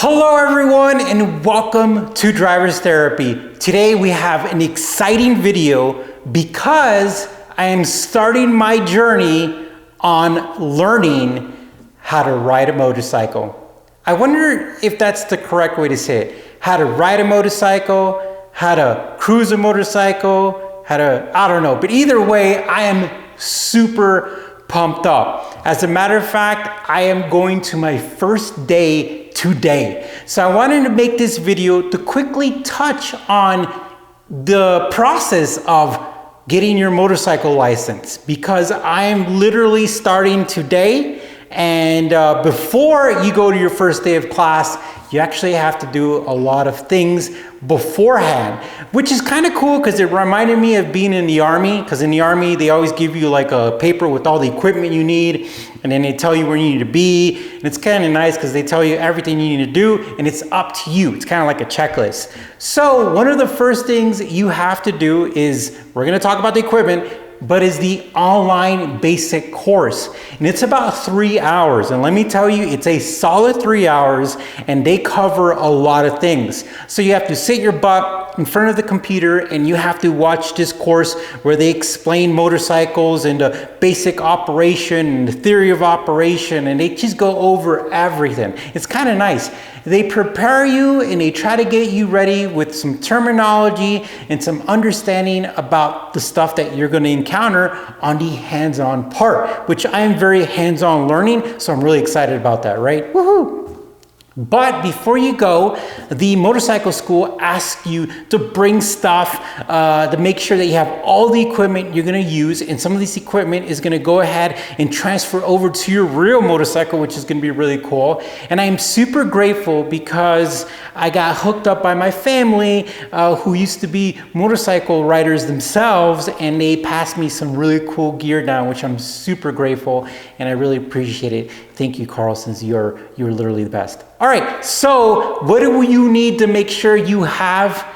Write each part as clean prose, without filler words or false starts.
Hello everyone and welcome to Driver's Therapy. Today we have an exciting video because I am starting my journey on learning how to ride a motorcycle. I wonder if that's the correct way to say it. How to ride a motorcycle, how to cruise a motorcycle, I don't know. But either way, I am super pumped up. As a matter of fact, I am going to my first day today. So I wanted to make this video to quickly touch on the process of getting your motorcycle license because I'm literally starting today. And before you go to your first day of class, you actually have to do a lot of things beforehand, which is kind of cool because it reminded me of being in the Army, because in the Army, they always give you like a paper with all the equipment you need, and then they tell you where you need to be. And it's kind of nice because they tell you everything you need to do, and it's up to you. It's kind of like a checklist. So one of the first things you have to do is, we're going to talk about the equipment, but is the online basic course. And it's about 3 hours. And let me tell you, it's a solid 3 hours and they cover a lot of things. So you have to sit your butt in front of the computer and you have to watch this course where they explain motorcycles and the basic operation and the theory of operation, and they just go over everything. It's kind of nice. They prepare you and they try to get you ready with some terminology and some understanding about the stuff that you're going to encounter on the hands-on part, which I am very hands-on learning, so I'm really excited about that, right? Woohoo! But before you go, the motorcycle school asks you to bring stuff to make sure that you have all the equipment you're going to use, and some of this equipment is going to go ahead and transfer over to your real motorcycle, which is going to be really cool. And I am super grateful because I got hooked up by my family who used to be motorcycle riders themselves, and they passed me some really cool gear down, which I'm super grateful and I really appreciate it. Thank you, Carl, since you're literally the best. All right, so what do you need to make sure you have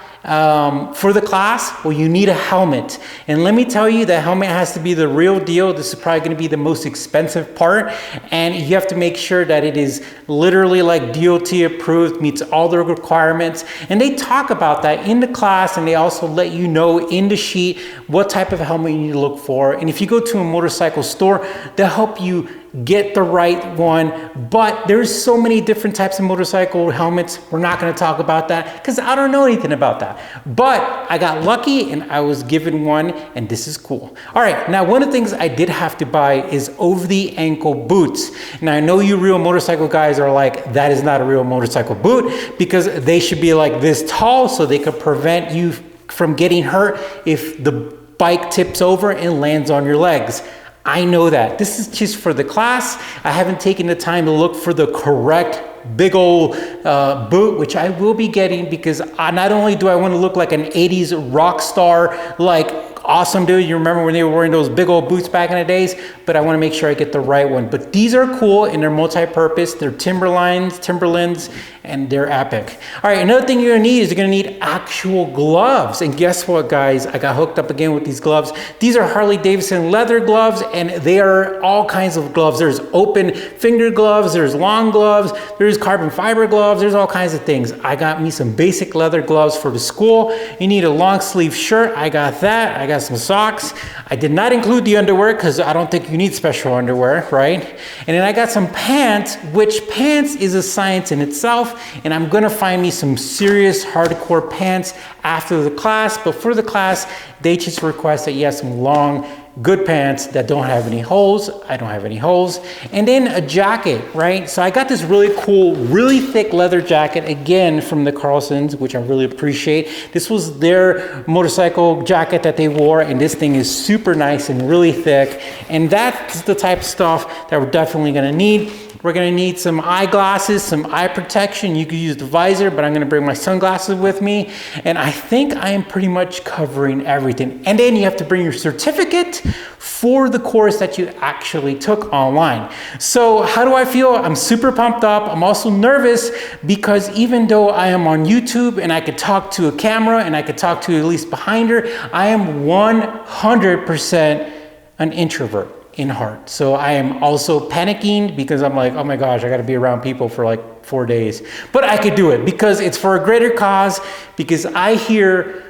for the class? Well, you need a helmet. And let me tell you, the helmet has to be the real deal. This is probably going to be the most expensive part. And you have to make sure that it is literally like DOT approved, meets all the requirements. And they talk about that in the class, and they also let you know in the sheet what type of helmet you need to look for. And if you go to a motorcycle store, they'll help you get the right one. But there's so many different types of motorcycle helmets. We're not going to talk about that because I don't know anything about that. But I got lucky and I was given one, and this is cool. All right, now one of the things I did have to buy is over the ankle boots. Now I know you real motorcycle guys are like, that is not a real motorcycle boot, because they should be like this tall so they could prevent you from getting hurt if the bike tips over and lands on your legs. I know that. This is just for the class. I haven't taken the time to look for the correct big old boot, which I will be getting, because not only do I want to look like an 80s rock star, like awesome dude, you remember when they were wearing those big old boots back in the days, but I want to make sure I get the right one. But these are cool and they're multi-purpose. They're Timberlands, and they're epic. All right, another thing you're gonna need is you're gonna need actual gloves. And guess what, guys? I got hooked up again with these gloves. These are Harley Davidson leather gloves, and they are all kinds of gloves. There's open finger gloves, there's long gloves, there's carbon fiber gloves, there's all kinds of things. I got me some basic leather gloves for the school. You need a long sleeve shirt. I got that. I got some socks. I did not include the underwear because I don't think you need special underwear, right? And then I got some pants, which pants is a science in itself. And I'm gonna find me some serious hardcore pants after the class. But for the class, they just request that you have some long, good pants that don't have any holes. I don't have any holes. And then a jacket, right? So I got this really cool, really thick leather jacket, again from the Carlsons, which I really appreciate. This was their motorcycle jacket that they wore, and this thing is super nice and really thick. And that's the type of stuff that we're definitely gonna need. We're gonna need some eyeglasses, some eye protection. You could use the visor, but I'm gonna bring my sunglasses with me. And I think I am pretty much covering everything. And then you have to bring your certificate for the course that you actually took online. So how do I feel? I'm super pumped up. I'm also nervous because even though I am on YouTube and I could talk to a camera and I could talk to at least behind her, I am 100% an introvert. in heart. So I am also panicking because I'm like, oh my gosh, I got to be around people for like 4 days. But I could do it because it's for a greater cause, because I hear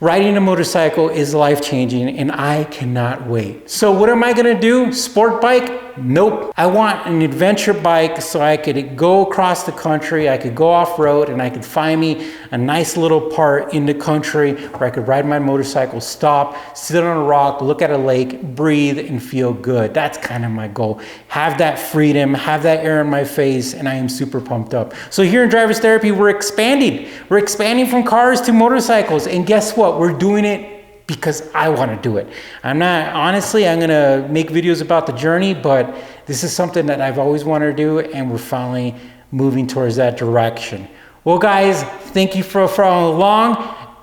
riding a motorcycle is life-changing and I cannot wait. So what am I gonna do? Sport bike? Nope. I want an adventure bike so I could go across the country, I could go off-road, and I could find me a nice little part in the country where I could ride my motorcycle, stop, sit on a rock, look at a lake, breathe, and feel good. That's kind of my goal. Have that freedom, have that air in my face, and I am super pumped up. So here in Drivers Therapy, we're expanding. We're expanding from cars to motorcycles, and guess what? We're doing it because I want to do it. I'm gonna make videos about the journey, but this is something that I've always wanted to do, and we're finally moving towards that direction. Well guys, thank you for following along.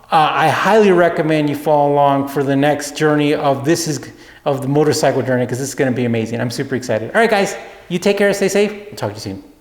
I highly recommend you follow along for the next journey of the motorcycle journey, because this is gonna be amazing. I'm super excited. All right guys, you take care, stay safe. I'll talk to you soon.